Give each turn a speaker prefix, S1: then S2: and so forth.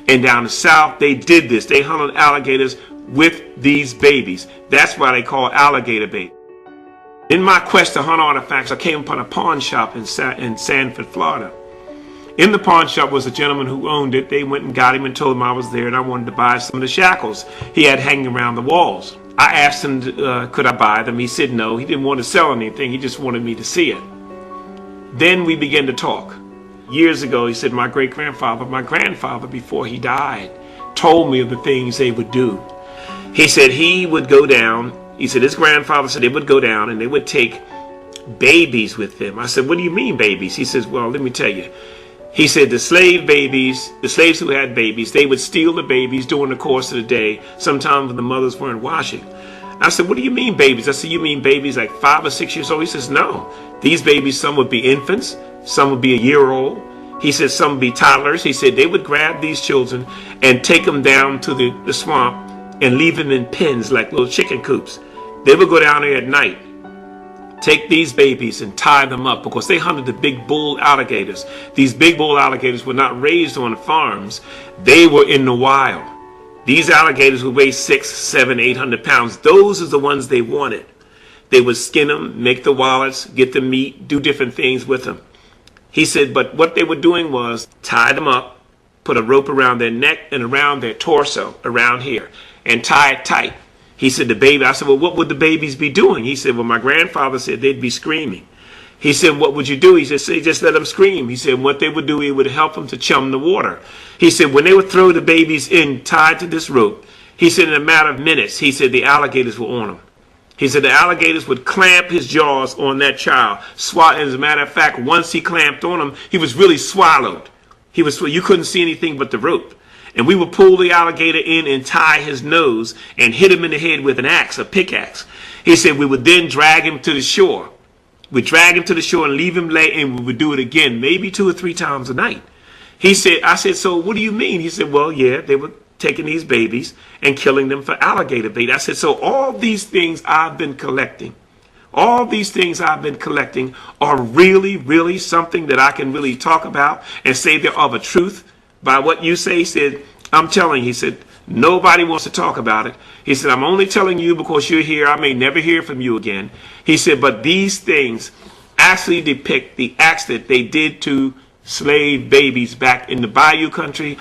S1: And down the south, they did this. They hunted alligators with these babies. That's why they call alligator bait. In my quest to hunt artifacts, I came upon a pawn shop in Sanford, Florida. In the pawn shop was a gentleman who owned it. They went and got him and told him I was there and I wanted to buy some of the shackles he had hanging around the walls. I asked him, could I buy them? He said no. He didn't want to sell anything. He just wanted me to see it. Then we began to talk. Years ago, he said, my grandfather, before he died, told me of the things they would do. He said he would go down. He said his grandfather said they would go down and they would take babies with them. I said, what do you mean babies? He says, well, let me tell you. He said the slaves who had babies, they would steal the babies during the course of the day, sometimes when the mothers weren't washing. I said, what do you mean babies? I said, you mean babies like 5 or 6 years old? He says, no. These babies, some would be infants, some would be a year old. He said some would be toddlers. He said they would grab these children and take them down to the swamp and leave them in pens like little chicken coops. They would go down there at night, take these babies and tie them up because they hunted the big bull alligators. These big bull alligators were not raised on farms. They were in the wild. These alligators would weigh 600, 700, 800 pounds. Those are the ones they wanted. They would skin them, make the wallets, get the meat, do different things with them. He said, but what they were doing was tie them up, put a rope around their neck and around their torso, around here, and tie it tight. He said, I said, well, what would the babies be doing? He said, well, my grandfather said they'd be screaming. He said, what would you do? He said, just let them scream. He said, what they would do, it would help them to chum the water. He said, when they would throw the babies in tied to this rope, he said, in a matter of minutes, he said, the alligators were on them. He said the alligators would clamp his jaws on that child. As a matter of fact, once he clamped on him, he was really swallowed. You couldn't see anything but the rope. And we would pull the alligator in and tie his nose and hit him in the head with an axe, a pickaxe. He said we would then drag him to the shore. We'd drag him to the shore and leave him lay, and we would do it again, maybe 2 or 3 times a night. He said, I said, so what do you mean? He said, well, yeah, they were taking these babies and killing them for alligator bait. I said, so all these things I've been collecting, are really, really something that I can really talk about and say they're of a truth by what you say? He said, I'm telling you. He said, nobody wants to talk about it. He said, I'm only telling you because you're here. I may never hear from you again. He said, but these things actually depict the acts that they did to slave babies back in the Bayou country.